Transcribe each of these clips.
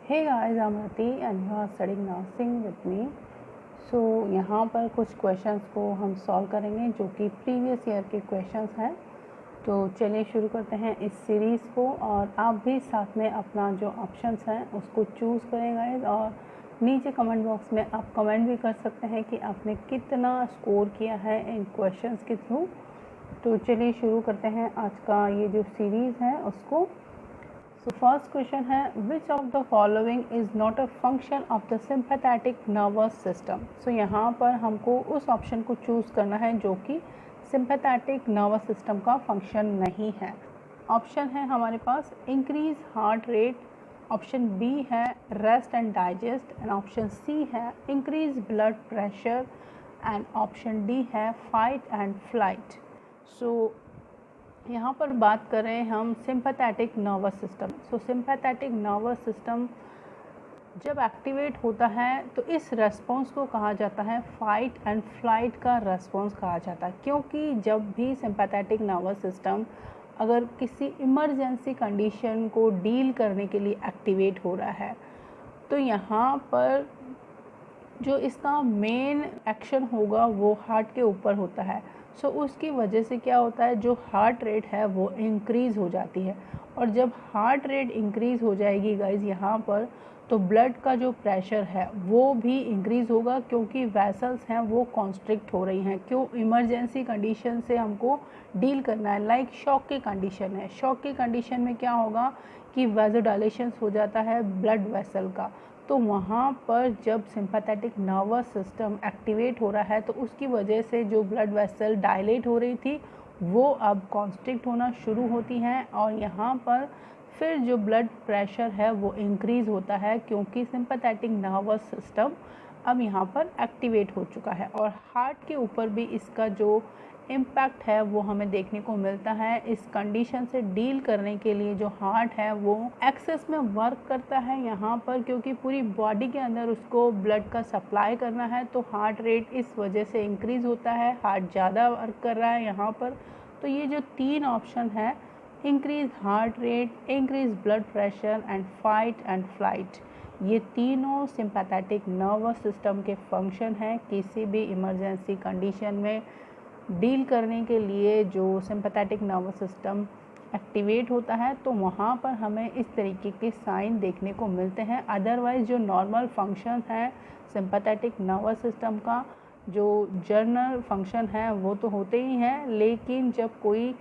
Hey guys, I'm Rati and you are studying nursing with me. So यहाँ पर कुछ questions को हम सॉल्व करेंगे जो कि प्रीवियस ईयर के क्वेश्चंस हैं। तो चलिए शुरू करते हैं इस सीरीज़ को और आप भी साथ में अपना जो ऑप्शंस हैं उसको चूज़ करें गाइस। और नीचे कमेंट बॉक्स में आप कमेंट भी कर सकते हैं कि आपने कितना स्कोर किया है इन क्वेश्चंस के थ्रू। तो चलिए शुरू करते हैं आज का ये जो सीरीज़ है उसको। So first question है which of the following is not a function of the sympathetic nervous system। So यहाँ पर हमको उस ऑप्शन को चूज़ करना है जो कि sympathetic nervous system का फंक्शन नहीं है। ऑप्शन है हमारे पास increase heart rate, option B है rest and digest and option C है increase blood pressure and option D है फाइट एंड फ्लाइट। सो यहाँ पर बात करें हम sympathetic nervous system. So sympathetic nervous system जब एक्टिवेट होता है तो इस रेस्पॉन्स को कहा जाता है फाइट एंड फ्लाइट का रेस्पॉन्स कहा जाता है, क्योंकि जब भी सिंपैथेटिक नर्वस सिस्टम अगर किसी इमरजेंसी कंडीशन को डील करने के लिए एक्टिवेट हो रहा है तो यहाँ पर जो इसका मेन एक्शन होगा वो हार्ट के ऊपर होता है। सो उसकी वजह से क्या होता है, जो हार्ट रेट है वो इंक्रीज़ हो जाती है और जब हार्ट रेट इंक्रीज़ हो जाएगी गाइज यहाँ पर तो ब्लड का जो प्रेशर है वो भी इंक्रीज़ होगा, क्योंकि वेसल्स हैं वो कॉन्स्ट्रिक्ट हो रही हैं। क्यों? इमरजेंसी कंडीशन से हमको डील करना है, लाइक शॉक की कंडीशन है। शॉक की कंडीशन में क्या होगा कि वेज़ोडाइलेशंस हो जाता है ब्लड वेसल का, तो वहाँ पर जब सिंपैथेटिक नर्वस सिस्टम एक्टिवेट हो रहा है तो उसकी वजह से जो ब्लड वेसल डायलेट हो रही थी वो अब कॉन्स्ट्रिक्ट होना शुरू होती हैं और यहाँ पर फिर जो ब्लड प्रेशर है वो इंक्रीज़ होता है, क्योंकि सिंपैथेटिक नर्वस सिस्टम अब यहाँ पर एक्टिवेट हो चुका है। और हार्ट के ऊपर भी इसका जो इम्पैक्ट है वो हमें देखने को मिलता है। इस कंडीशन से डील करने के लिए जो हार्ट है वो एक्सेस में वर्क करता है यहाँ पर, क्योंकि पूरी बॉडी के अंदर उसको ब्लड का सप्लाई करना है, तो हार्ट रेट इस वजह से इंक्रीज़ होता है, हार्ट ज़्यादा वर्क कर रहा है यहाँ पर। तो ये जो तीन ऑप्शन है, increase heart rate, increase blood pressure and fight and flight, ये तीनों सिंपैथेटिक नर्वस सिस्टम के फंक्शन हैं किसी भी इमरजेंसी कंडीशन में डील करने के लिए। जो सिंपैथेटिक नर्वस सिस्टम एक्टिवेट होता है तो वहाँ पर हमें इस तरीके के साइन देखने को मिलते हैं। अदरवाइज़ जो नॉर्मल फंक्शन है सिंपैथेटिक नर्वस सिस्टम का, जो जनरल फंक्शन है वो तो होते ही हैं, लेकिन जब कोई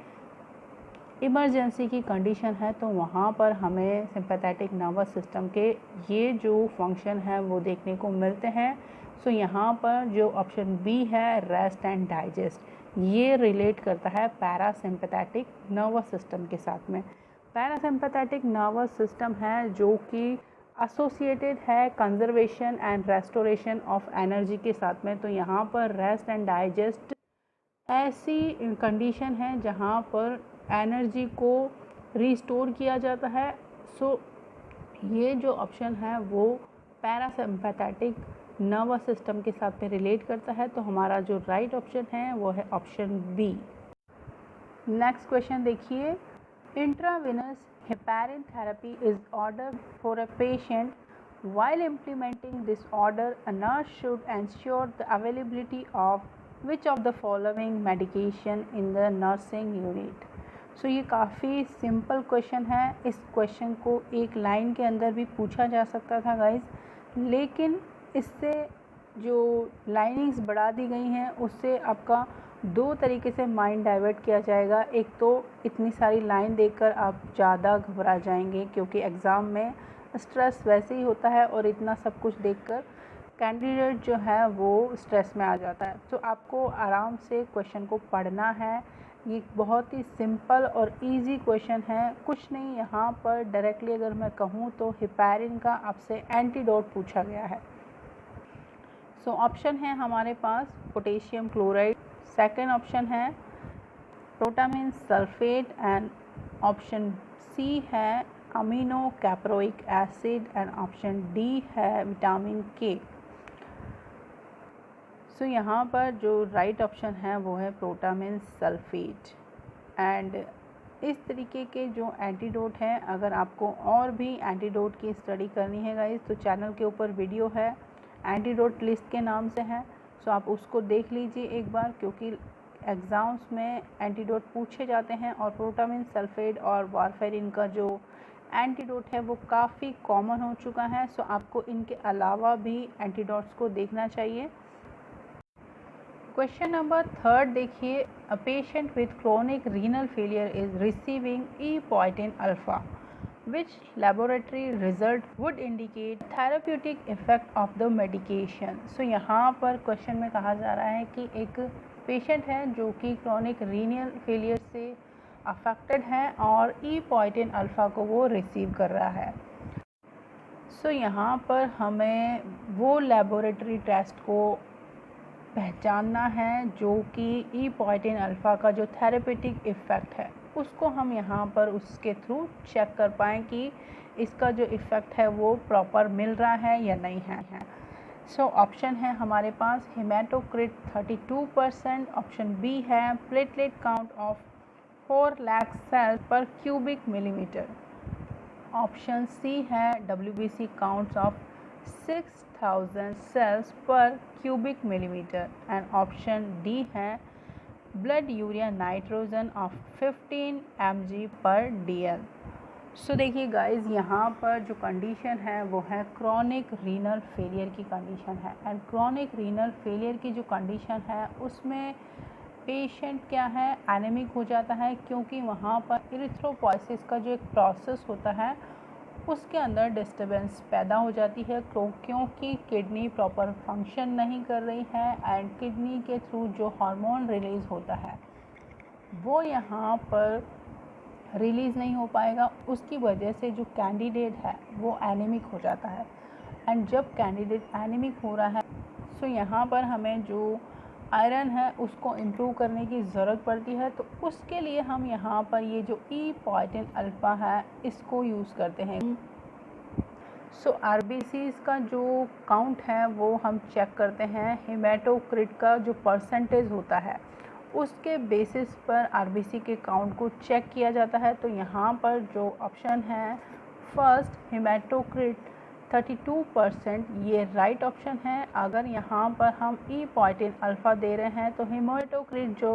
इमरजेंसी की कंडीशन है तो वहाँ पर हमें सिंपैथेटिक नर्वस सिस्टम के ये जो फंक्शन है वो देखने को मिलते हैं। सो यहाँ पर जो ऑप्शन बी है रेस्ट एंड डाइजेस्ट, ये रिलेट करता है पैरासिम्पैथेटिक नर्वस सिस्टम के साथ में। पैरासिम्पैथेटिक नर्वस सिस्टम है जो कि एसोसिएटेड है conservation and restoration of energy के साथ में। तो यहाँ पर रेस्ट एंड डाइजेस्ट ऐसी कंडीशन है जहाँ पर एनर्जी को रिस्टोर किया जाता है। सो ये जो ऑप्शन है वो पैरासिम्पैथेटिक नर्वस सिस्टम के साथ में रिलेट करता है। तो हमारा जो राइट ऑप्शन है वो है ऑप्शन बी। नेक्स्ट क्वेश्चन देखिए, intravenous heparin therapy is order for a patient while implementing this order a nurse should ensure the availability of which of the following medication in the nursing unit। सो ये काफ़ी simple question है। इस question को एक line के अंदर भी पूछा जा सकता था गाइस, लेकिन इससे जो लाइनिंग्स बढ़ा दी गई हैं उससे आपका दो तरीके से माइंड डाइवर्ट किया जाएगा। एक तो इतनी सारी लाइन देखकर आप ज़्यादा घबरा जाएंगे, क्योंकि एग्ज़ाम में स्ट्रेस वैसे ही होता है और इतना सब कुछ देखकर कैंडिडेट जो है वो स्ट्रेस में आ जाता है। तो आपको आराम से क्वेश्चन को पढ़ना है। ये बहुत ही सिंपल और इजी क्वेश्चन है, कुछ नहीं। यहाँ पर डायरेक्टली अगर मैं कहूँ तो हेपारिन का आपसे एंटीडोट पूछा गया है। सो ऑप्शन है हमारे पास पोटेशियम क्लोराइड, सेकेंड ऑप्शन है protamine sulphate and option C है amino caproic acid and option D है विटामिन के। सो यहाँ पर जो राइट ऑप्शन है वो है प्रोटामिन सल्फेट एंड इस तरीके के जो एंटीडोट हैं, अगर आपको और भी एंटीडोट की स्टडी करनी है गाइस, तो चैनल के ऊपर वीडियो है, एंटीडोट लिस्ट के नाम से है। सो आप उसको देख लीजिए एक बार, क्योंकि एग्ज़ाम्स में एंटीडोट पूछे जाते हैं और प्रोटामिन सल्फेट और वारफेरिन का जो एंटीडोट है वो काफ़ी कॉमन हो चुका है। सो आपको इनके अलावा भी एंटीडोट्स को देखना चाहिए। क्वेश्चन नंबर 3 देखिए, a patient with chronic renal failure is receiving epoetin alfa, which laboratory result would indicate therapeutic effect of the medication। सो यहाँ पर क्वेश्चन में कहा जा रहा है कि एक पेशेंट है जो कि क्रोनिक रीनल फेलियर से अफेक्टेड है और ईपॉइटिन अल्फा को वो रिसीव कर रहा है। सो यहाँ पर हमें वो लेबोरेटरी टेस्ट को पहचानना है जो कि ईपॉइटिन अल्फा का जो थेरेपेटिक इफ़ेक्ट है उसको हम यहाँ पर उसके थ्रू चेक कर पाएँ कि इसका जो इफ़ेक्ट है वो प्रॉपर मिल रहा है या नहीं है। सो ऑप्शन है हमारे पास हेमाटोक्रिट 32%, ऑप्शन बी है platelet count of 4 lakh cells per cubic millimetre, option C है WBC counts of 6000 cells per cubic millimetre and option D है blood urea nitrogen of 15 mg per DL। So देखिए guys, यहाँ पर जो condition है वो है क्रॉनिक रीनल फेलियर की कंडीशन है। एंड क्रॉनिक रीनल फेलियर की जो कंडीशन है उसमें पेशेंट क्या है, एनीमिक हो जाता है, क्योंकि वहाँ पर इरिथ्रोपोइसिस का जो एक प्रोसेस होता है उसके अंदर डिस्टर्बेंस पैदा हो जाती है, क्योंकि किडनी प्रॉपर फंक्शन नहीं कर रही है एंड किडनी के थ्रू जो हार्मोन रिलीज़ होता है वो यहाँ पर रिलीज़ नहीं हो पाएगा। उसकी वजह से जो कैंडिडेट है वो एनीमिक हो जाता है। एंड जब कैंडिडेट एनीमिक हो रहा है सो यहाँ पर हमें जो आयरन है उसको इम्प्रूव करने की ज़रूरत पड़ती है। तो उसके लिए हम यहाँ पर ये जो ईपॉइटिन अल्फा है इसको यूज़ करते हैं। सो RBCs का जो काउंट है वो हम चेक करते हैं, हेमाटोक्रिट का जो परसेंटेज होता है उसके बेसिस पर RBC के काउंट को चेक किया जाता है। तो यहाँ पर जो ऑप्शन है फर्स्ट हेमाटोक्रिट 32%, ये राइट ऑप्शन है। अगर यहाँ पर हम ईपॉइटिन अल्फा दे रहे हैं तो हेमाटोक्रिट जो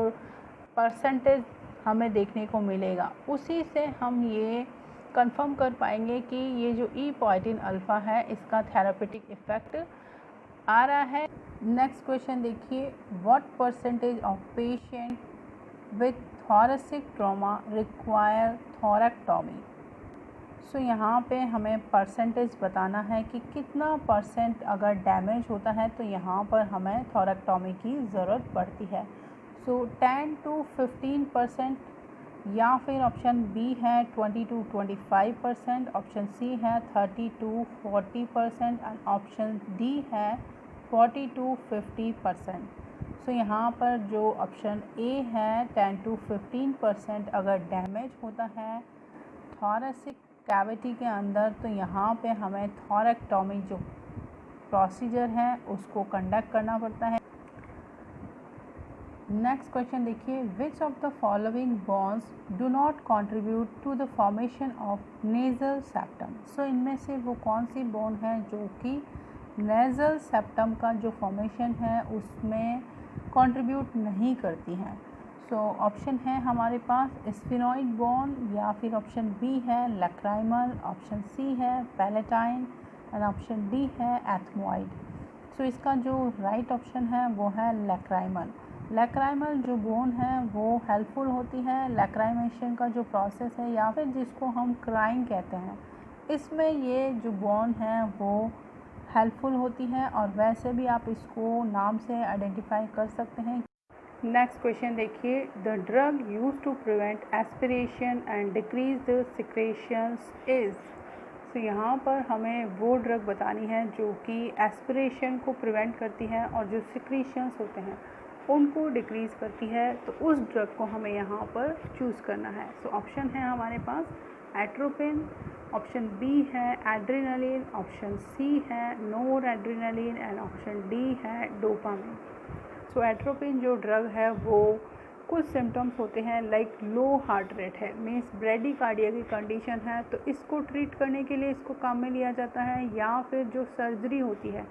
परसेंटेज हमें देखने को मिलेगा उसी से हम ये कंफर्म कर पाएंगे कि ये जो ईपॉइटिन अल्फा है इसका थेरापेटिक इफ़ेक्ट आ रहा है। नेक्स्ट क्वेश्चन देखिए, what percentage of patient with thoracic trauma require thoracotomy. So यहाँ पे हमें परसेंटेज बताना है कि कितना परसेंट अगर डैमेज होता है तो यहाँ पर हमें थोरेक्टोमी की ज़रूरत पड़ती है। सो 10 to 15%, या फिर ऑप्शन बी है 20 to 25%, ऑप्शन सी है 30 to 40% एंड ऑप्शन डी है 40 to 50%। सो यहाँ पर जो ऑप्शन ए है 10 to 15% अगर डैमेज होता है थोरेसिक कैविटी के अंदर तो यहाँ पे हमें थोरेक्टोमी जो प्रोसीजर है उसको कंडक्ट करना पड़ता है। नेक्स्ट क्वेश्चन देखिए, which of the following bones do not contribute to the formation of nasal septum. So इनमें से वो कौन सी बोन है जो कि नेज़ल सेप्टम का जो फॉर्मेशन है उसमें कंट्रीब्यूट नहीं करती हैं। सो ऑप्शन है हमारे पास स्फेनॉइड बोन, या फिर ऑप्शन बी है लैक्राइमल, ऑप्शन सी है पैलेटाइन एंड ऑप्शन डी है एथमोइड। सो इसका जो राइट ऑप्शन है वो है लैक्राइमल। लैक्राइमल जो बोन है वो हेल्पफुल होती है। लैक्राइमेशन का जो प्रोसेस है या फिर जिसको हम क्राइंग कहते हैं, इसमें ये जो बोन है वो हेल्पफुल होती है और वैसे भी आप इसको नाम से आइडेंटिफाई कर सकते हैं। नेक्स्ट क्वेश्चन देखिए, the drug use to prevent aspiration and decrease the secretions is. तो यहाँ पर हमें वो ड्रग बतानी है जो कि एस्पिरेशन को प्रिवेंट करती है और जो सिक्रेशंस होते हैं उनको डिक्रीज़ करती है। तो उस ड्रग को हमें यहाँ पर चूज़ करना है। सो ऑप्शन है हमारे पास एट्रोपिन, ऑप्शन बी है एड्रेनलिन, ऑप्शन सी है नोर एड्रेनलिन एंड ऑप्शन डी है डोपामिन। सो एट्रोपिन जो ड्रग है वो कुछ सिम्टम्स होते हैं लाइक लो हार्ट रेट है, मीन्स ब्रेडीकार्डिया की कंडीशन है, तो इसको ट्रीट करने के लिए इसको काम में लिया जाता है, या फिर जो सर्जरी होती है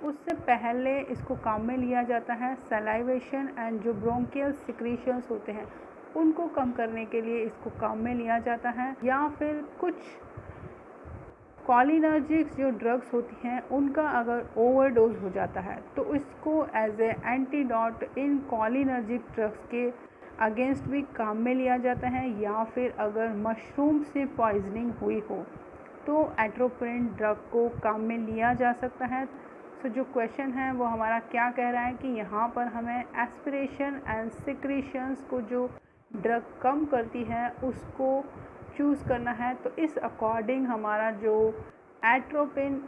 उससे पहले इसको काम में लिया जाता है। सलाइवेशन एंड जो ब्रोंकियल सिक्रीशंस होते हैं उनको कम करने के लिए इसको काम में लिया जाता है, या फिर कुछ कॉलिनर्जिक्स जो ड्रग्स होती हैं उनका अगर ओवरडोज हो जाता है तो इसको as a antidote in cholinergic drugs के अगेंस्ट भी काम में लिया जाता है, या फिर अगर मशरूम से पॉइजनिंग हुई हो तो एट्रोपिन ड्रग को काम में लिया जा सकता है। सो जो क्वेश्चन है वो हमारा क्या कह रहा है कि यहाँ पर हमें एस्पिरेशन एंड सिक्रीशंस को जो ड्रग कम करती है उसको चूज़ करना है। तो इस अकॉर्डिंग हमारा जो एट्रोपिन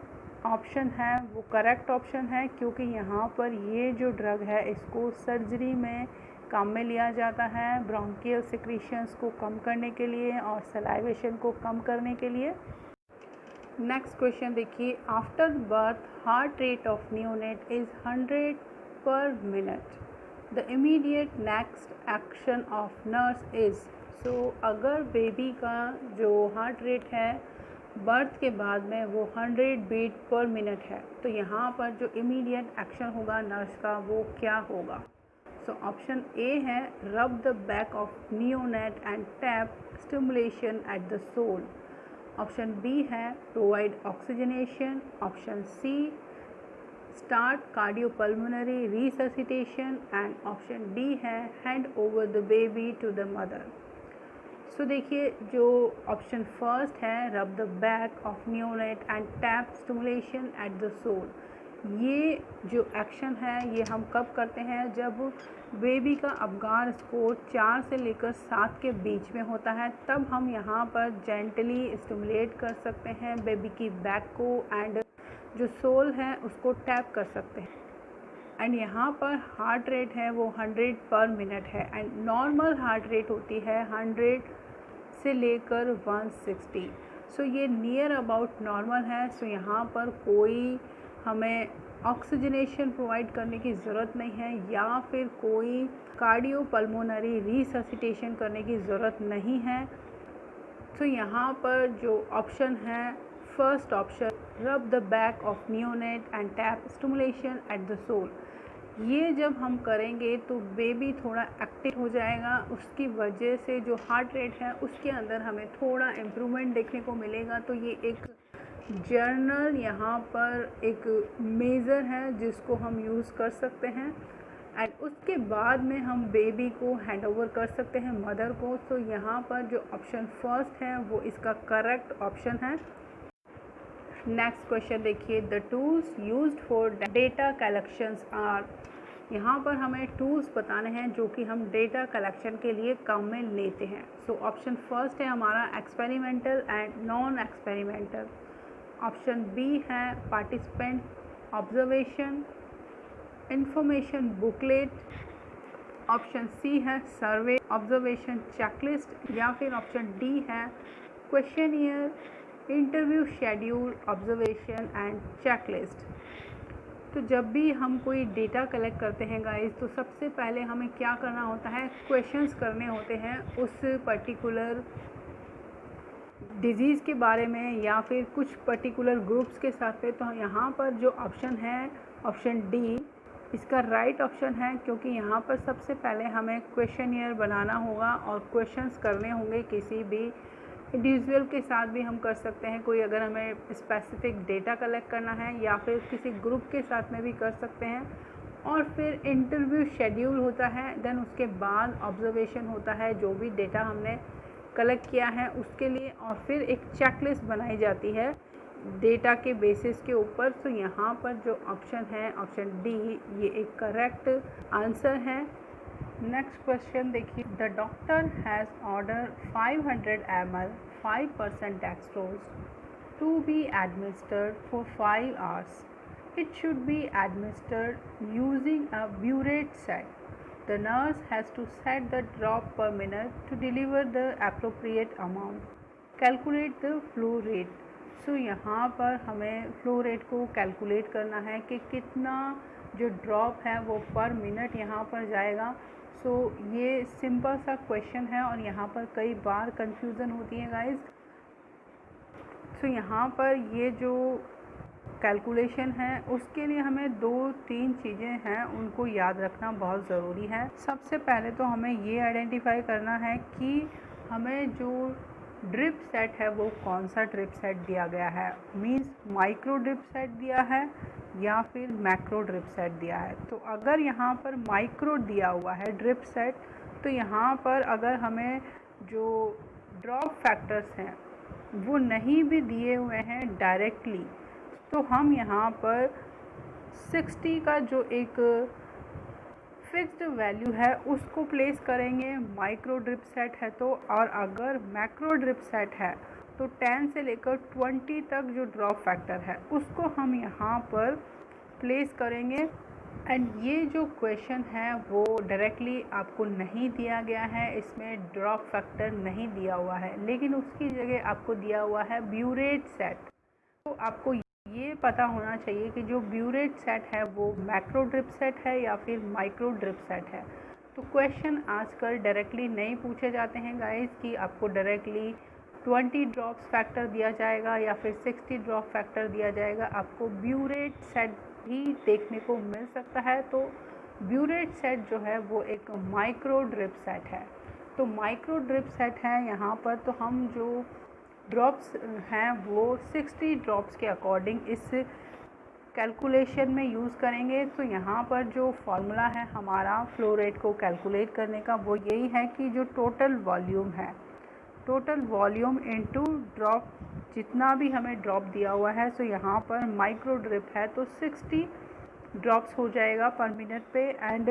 ऑप्शन है वो करेक्ट ऑप्शन है, क्योंकि यहाँ पर ये जो ड्रग है इसको सर्जरी में काम में लिया जाता है ब्रोंकियल सिक्रीशंस को कम करने के लिए और सलाइवेशन को कम करने के लिए। नेक्स्ट क्वेश्चन देखिए, after birth heart rate of neonate is 100 per minute, the immediate next action of nurse is. So अगर बेबी का जो हार्ट रेट है बर्थ के बाद में वो 100 बीट पर मिनट है, तो यहाँ पर जो इमीडिएट एक्शन होगा नर्स का वो क्या होगा। सो ऑप्शन ए है rub the back of neonate and tap stimulation at the sole. Option B है provide oxygenation. Option C start cardiopulmonary resuscitation and option D है hand over the baby to the mother. So देखिए जो option first है rub the back of neonate and tap stimulation at the sole, ये जो action है ये हम कब करते हैं, जब बेबी का अबगार स्कोर 4 से लेकर 7 के बीच में होता है, तब हम यहाँ पर जेंटली स्टिमुलेट कर सकते हैं बेबी की बैक को एंड जो सोल है उसको टैप कर सकते हैं। एंड यहाँ पर हार्ट रेट है वो 100 पर मिनट है एंड नॉर्मल हार्ट रेट होती है 100 से लेकर 160। सो ये नियर अबाउट नॉर्मल है। सो यहाँ पर कोई हमें ऑक्सीजनेशन प्रोवाइड करने की ज़रूरत नहीं है या फिर कोई कार्डियोपल्मोनरी रिससिटेशन करने की ज़रूरत नहीं है। तो यहाँ पर जो ऑप्शन है first option rub the back of neonate and tap stimulation at the sole, ये जब हम करेंगे तो बेबी थोड़ा एक्टिव हो जाएगा, उसकी वजह से जो हार्ट रेट है उसके अंदर हमें थोड़ा इम्प्रूवमेंट देखने को मिलेगा। तो ये एक जर्नल यहाँ पर एक मेज़र है जिसको हम यूज़ कर सकते हैं एंड उसके बाद में हम बेबी को हैंड ओवर कर सकते हैं मदर को। तो यहाँ पर जो ऑप्शन फर्स्ट है वो इसका करेक्ट ऑप्शन है। नेक्स्ट क्वेश्चन देखिए, the tools used for data collections are, यहाँ पर हमें टूल्स बताने हैं जो कि हम डेटा कलेक्शन के लिए काम में लेते हैं। सो ऑप्शन फर्स्ट है हमारा experimental and non experimental. Option B है participant observation, information booklet. Option C है सर्वे ऑब्जर्वेशन चेकलिस्ट, या फिर ऑप्शन डी है questionnaire interview schedule observation and checklist. तो जब भी हम कोई डेटा कलेक्ट करते हैं गाइस, तो सबसे पहले हमें क्या करना होता है, क्वेश्चंस करने होते हैं उस पर्टिकुलर डिजीज़ के बारे में या फिर कुछ पर्टिकुलर ग्रुप्स के साथ पे। तो यहाँ पर जो ऑप्शन है ऑप्शन डी इसका राइट ऑप्शन है, क्योंकि यहाँ पर सबसे पहले हमें क्वेश्चनियर बनाना होगा और क्वेश्चंस करने होंगे। किसी भी इंडिविजुअल के साथ भी हम कर सकते हैं, कोई अगर हमें स्पेसिफिक डेटा कलेक्ट करना है, या फिर किसी ग्रुप के साथ में भी कर सकते हैं। और फिर इंटरव्यू शेड्यूल होता है, देन उसके बाद ऑब्जर्वेशन होता है जो भी डेटा हमने कलेक्ट किया है उसके लिए, और फिर एक चेकलिस्ट बनाई जाती है डेटा के बेसिस के ऊपर। तो यहाँ पर जो ऑप्शन है ऑप्शन डी ये एक करेक्ट आंसर है। नेक्स्ट क्वेश्चन देखिए, the doctor has order 500 ml 5% dextrose to be administered for 5 hours. It should be administered using a burette set. The nurse has to set the drop per minute to deliver the appropriate amount. Calculate the flow rate. So यहाँ पर हमें flow rate को calculate करना है कि कितना जो drop है वो पर मिनट यहाँ पर जाएगा। सो ये सिंपल सा क्वेश्चन है और यहाँ पर कई बार कंफ्यूजन होती है गाइस। सो यहाँ पर ये जो कैलकुलेशन है उसके लिए हमें 2-3 चीज़ें हैं उनको याद रखना बहुत ज़रूरी है। सबसे पहले तो हमें ये आइडेंटिफाई करना है कि हमें जो ड्रिप सेट है वो कौन सा ड्रिप सेट दिया गया है, मींस माइक्रो ड्रिप सेट दिया है या फिर मैक्रो ड्रिप सेट दिया है। तो अगर यहाँ पर माइक्रो दिया हुआ है ड्रिप सेट, तो यहाँ पर अगर हमें जो ड्रॉप फैक्टर्स हैं वो नहीं भी दिए हुए हैं डायरेक्टली, तो हम यहाँ पर 60 का जो एक फिक्स्ड वैल्यू है उसको प्लेस करेंगे माइक्रो ड्रिप सेट है तो, और अगर मैक्रो ड्रिप सेट है तो 10 से लेकर 20 तक जो ड्रॉप फैक्टर है उसको हम यहाँ पर प्लेस करेंगे। एंड ये जो क्वेश्चन है वो डायरेक्टली आपको नहीं दिया गया है, इसमें ड्रॉप फैक्टर नहीं दिया हुआ है, लेकिन उसकी जगह आपको दिया हुआ है ब्यूरेट सेट। तो आपको ये पता होना चाहिए कि जो ब्यूरेट सेट है वो मैक्रो ड्रिप सेट है या फिर माइक्रो ड्रिप सेट है। तो क्वेश्चन आजकल डायरेक्टली नहीं पूछे जाते हैं गाइस कि आपको डायरेक्टली 20 ड्रॉप्स फैक्टर दिया जाएगा या फिर 60 ड्रॉप फैक्टर दिया जाएगा। आपको ब्यूरेट सेट भी देखने को मिल सकता है। तो ब्यूरेट सेट जो है वो एक माइक्रो ड्रिप सेट है। तो माइक्रो ड्रिप सेट है यहाँ पर, तो हम जो ड्रॉप्स हैं वो 60 ड्रॉप्स के अकॉर्डिंग इस कैलकुलेशन में यूज़ करेंगे। तो यहाँ पर जो फॉर्मूला है हमारा फ्लो रेट को कैलकुलेट करने का वो यही है कि जो टोटल वॉल्यूम है, टोटल वॉल्यूम इनटू ड्रॉप, जितना भी हमें ड्रॉप दिया हुआ है। सो यहाँ पर माइक्रो ड्रिप है तो 60 ड्रॉप्स हो जाएगा पर मिनट पे। एंड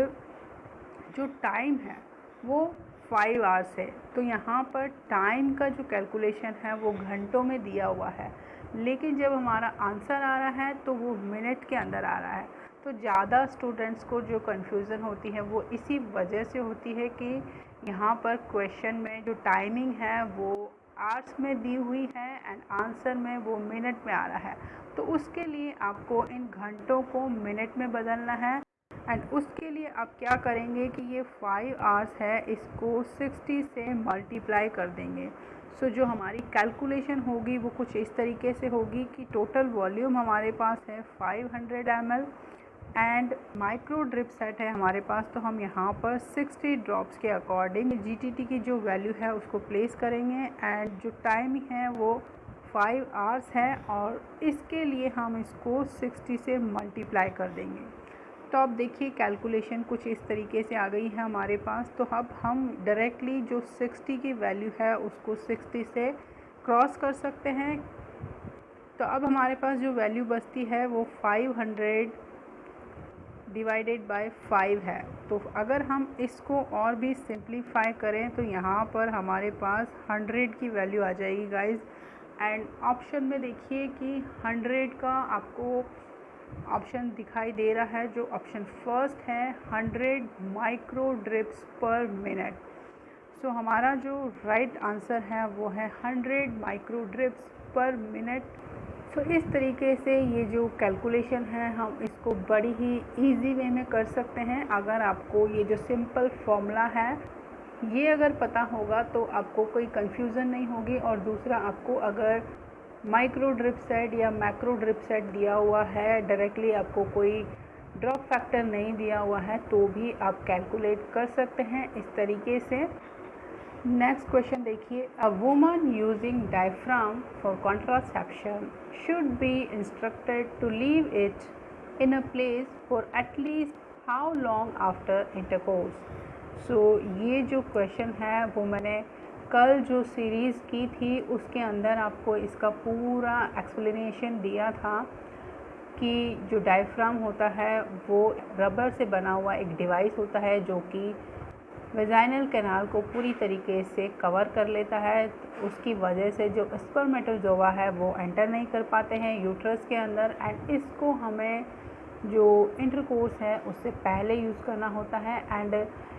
जो टाइम है वो 5 आवर्स है। तो यहाँ पर टाइम का जो कैलकुलेशन है वो घंटों में दिया हुआ है, लेकिन जब हमारा आंसर आ रहा है तो वो मिनट के अंदर आ रहा है। तो ज़्यादा स्टूडेंट्स को जो कन्फ्यूज़न होती है वो इसी वजह से होती है कि यहाँ पर क्वेश्चन में जो टाइमिंग है वो आवर्स में दी हुई है एंड आंसर में वो मिनट में आ रहा है। तो उसके लिए आपको इन घंटों को मिनट में बदलना है। एंड उसके लिए आप क्या करेंगे कि ये 5 आवर्स है इसको 60 से मल्टीप्लाई कर देंगे। सो जो हमारी कैलकुलेशन होगी वो कुछ इस तरीके से होगी कि टोटल वॉल्यूम हमारे पास है 500 ml and micro drip set है हमारे पास। तो हम यहाँ पर 60 ड्रॉप्स के अकॉर्डिंग GTT की जो वैल्यू है उसको प्लेस करेंगे एंड जो टाइम है वो 5 आवर्स है और इसके लिए हम इसको 60 से मल्टीप्लाई कर देंगे। तो अब देखिए कैलकुलेशन कुछ इस तरीके से आ गई है हमारे पास। तो अब हम डायरेक्टली जो 60 की वैल्यू है उसको 60 से क्रॉस कर सकते हैं। तो अब हमारे पास जो वैल्यू बचती है वो 500 डिवाइडेड बाय 5 है। तो अगर हम इसको और भी सिंप्लीफाई करें तो यहाँ पर हमारे पास 100 की वैल्यू आ जाएगी गाइस। एंड ऑप्शन में देखिए कि 100 का आपको ऑप्शन दिखाई दे रहा है। जो ऑप्शन फर्स्ट है 100 माइक्रो ड्रिप्स पर मिनट। सो हमारा जो राइट आंसर है वो है 100 माइक्रो ड्रिप्स पर मिनट। सो इस तरीके से ये जो कैलकुलेशन है हम इसको बड़ी ही इजी वे में कर सकते हैं। अगर आपको ये जो सिंपल फॉर्मूला है ये अगर पता होगा तो आपको कोई कन्फ्यूज़न नहीं होगी। और दूसरा, आपको अगर माइक्रो ड्रिप सेट या मैक्रो ड्रिप सेट दिया हुआ है, डायरेक्टली आपको कोई ड्रॉप फैक्टर नहीं दिया हुआ है, तो भी आप कैलकुलेट कर सकते हैं इस तरीके से। नेक्स्ट क्वेश्चन देखिए, a woman using diaphragm for contraception should be instructed to leave it in a place for at least how long after intercourse. So ये जो क्वेश्चन है वो मैंने कल जो सीरीज़ की थी उसके अंदर आपको इसका पूरा एक्सप्लेनेशन दिया था कि जो डायफ्राम होता है वो रबर से बना हुआ एक डिवाइस होता है जो कि वेजाइनल कैनाल को पूरी तरीके से कवर कर लेता है। उसकी वजह से जो स्पर्मेटोजोआ है वो एंटर नहीं कर पाते हैं यूट्रस के अंदर। एंड इसको हमें जो इंटरकोर्स है उससे पहले यूज़ करना होता है। एंड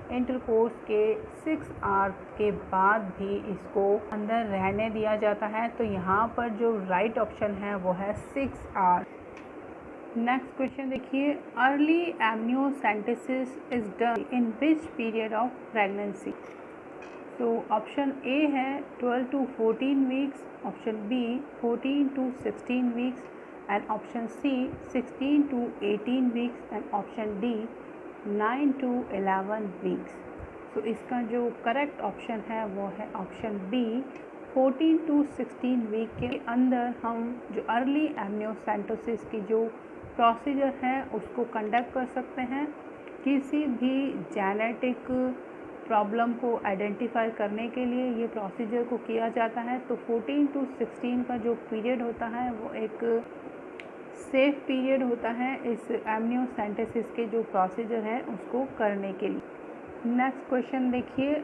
इंटरकोर्स के 6 आवर्स के बाद भी इसको अंदर रहने दिया जाता है। तो यहाँ पर जो राइट ऑप्शन है वो है 6 आवर्स। नेक्स्ट क्वेश्चन देखिए, early amniocentesis is done in which period of pregnancy. तो ऑप्शन ए है 12 to 14 weeks, option B 14 to 16 weeks and option C 16 to 18 weeks and option D 9 to 11 weeks. तो इसका जो correct option है वो है option B 14 to 16 week के अंदर हम जो अर्ली एमनियोसेंटोसिस की जो प्रोसीजर है उसको कंडक्ट कर सकते हैं। किसी भी जेनेटिक प्रॉब्लम को आइडेंटिफाई करने के लिए ये प्रोसीजर को किया जाता है। तो 14 to 16 का जो पीरियड होता है वो एक सेफ पीरियड होता है इस एमनियोसेंटेसिस के जो प्रोसीजर है उसको करने के लिए। नेक्स्ट क्वेश्चन देखिए,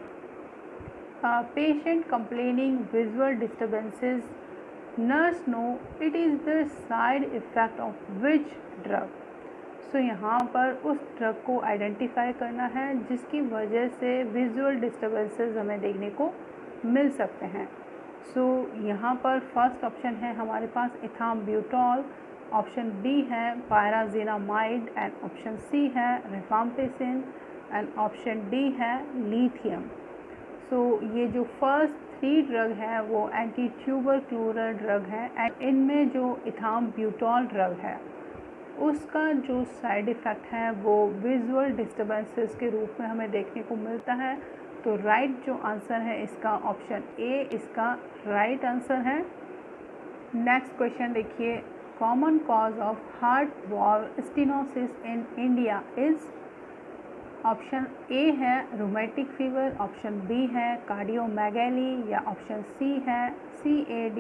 patient complaining visual disturbances, nurse know it is the side effect of which drug. So यहाँ पर उस ड्रग को आइडेंटिफाई करना है जिसकी वजह से विजुअल डिस्टर्बेंसेस हमें देखने को मिल सकते हैं। सो यहाँ पर फर्स्ट ऑप्शन है हमारे पास इथाम्ब्यूटॉल, ऑप्शन बी है पायराजिनामाइड एंड ऑप्शन सी है रिफाम्पिसिन एंड ऑप्शन डी है लिथियम। सो ये जो फर्स्ट 3 ड्रग है वो एंटी ट्यूबरक्लोरल ड्रग है एंड इनमें जो इथाम्ब्यूटॉल ड्रग है उसका जो साइड इफ़ेक्ट है वो विजुअल डिस्टर्बेंसेस के रूप में हमें देखने को मिलता है। तो राइट जो आंसर है इसका ऑप्शन ए इसका राइट आंसर है। नेक्स्ट क्वेश्चन देखिए, common cause of heart valve stenosis in India is. Option A है रोमेटिक फीवर, ऑप्शन बी है कार्डियोमेगैली या ऑप्शन सी है CAD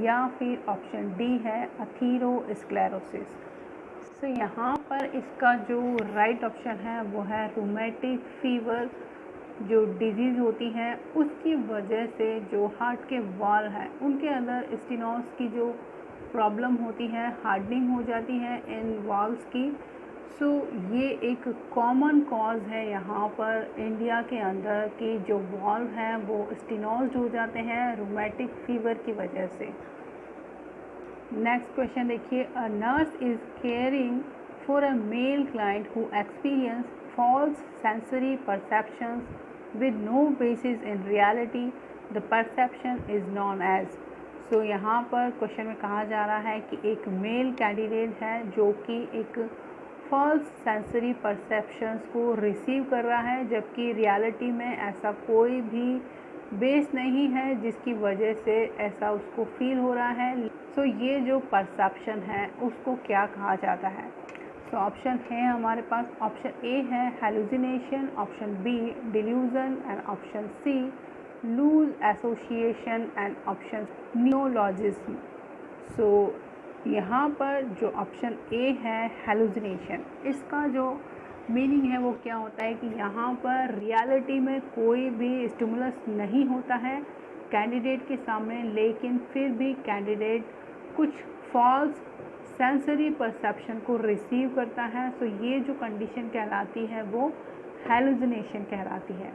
या फिर ऑप्शन डी है अथीरोस्क्लेरोसिस। सो यहाँ पर इसका जो राइट ऑप्शन है वो है रोमेटिक फीवर। जो डिजीज़ होती है उसकी वजह से जो हार्ट के वॉल हैं उनके अंदर स्टेनोस की जो प्रॉब्लम होती है, हार्डनिंग हो जाती है इन वॉल्व्स की। सो ये एक कॉमन कॉज है यहाँ पर इंडिया के अंदर कि जो वॉल्व हैं वो स्टेनोज्ड हो जाते हैं रोमेटिक फीवर की वजह से। नेक्स्ट क्वेश्चन देखिए, a nurse is caring for a male client who experience false sensory perceptions with no basis in reality, the perception is known as. So यहाँ पर क्वेश्चन में कहा जा रहा है कि एक मेल कैंडिडेट है जो कि एक फॉल्स सेंसरी परसेप्शंस को रिसीव कर रहा है जबकि रियलिटी में ऐसा कोई भी बेस नहीं है जिसकी वजह से ऐसा उसको फील हो रहा है। सो ये जो परसेप्शन है उसको क्या कहा जाता है। सो ऑप्शन है हमारे पास, ऑप्शन ए है hallucination, option B delusion and option C loose association and option neologism. So यहाँ पर जो ऑप्शन ए है हेलुसिनेशन, इसका जो मीनिंग है वो क्या होता है कि यहाँ पर रियलिटी में कोई भी स्टिमुलस नहीं होता है कैंडिडेट के सामने, लेकिन फिर भी कैंडिडेट कुछ फॉल्स सेंसरी परसेप्शन को रिसीव करता है। सो ये जो कंडीशन कहलाती है वो हेलुसिनेशन कहलाती है।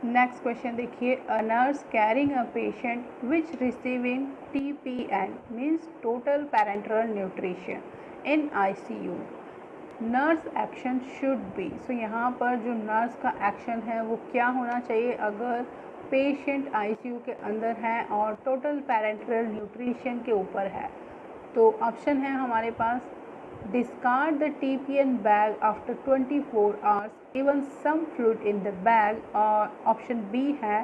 नेक्स्ट क्वेश्चन देखिए, a nurse caring a patient which receiving TPN means total parenteral nutrition in ICU, nurse action should be. So यहाँ पर जो नर्स का एक्शन है वो क्या होना चाहिए अगर पेशेंट ICU के अंदर है और टोटल पैरेंटल न्यूट्रिशन के ऊपर है। तो ऑप्शन है हमारे पास, discard the TPN bag after 24 hours, even some fluid in the bag, और ऑप्शन बी है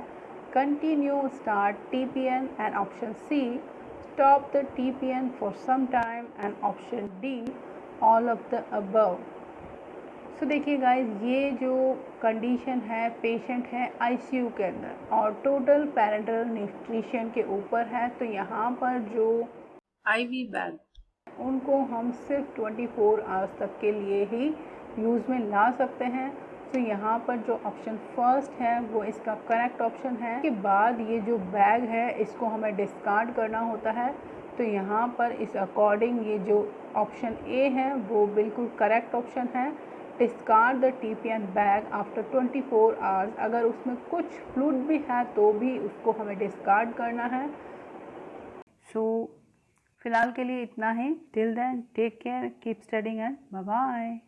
continue start TPN and option C stop the TPN for some time and option D all of the above। सो देखिए guys, ये जो condition है patient है ICU के अंदर और टोटल पैरेंटल न्यूट्रिशन के ऊपर है, तो यहाँ पर जो IV बैग उनको हम सिर्फ 24 आवर्स तक के लिए ही यूज़ में ला सकते हैं। तो यहाँ पर जो ऑप्शन फर्स्ट है वो इसका करेक्ट ऑप्शन है। के बाद ये जो बैग है इसको हमें डिस्कार्ड करना होता है। तो यहाँ पर इस अकॉर्डिंग ये जो ऑप्शन ए है वो बिल्कुल करेक्ट ऑप्शन है। Discard the TPN bag after 24 hours. अगर उसमें कुछ फ्लूइड भी है तो भी उसको हमें डिस्कार्ड करना है। सो फिलहाल के लिए इतना ही। Till then take care, keep studying and bye bye.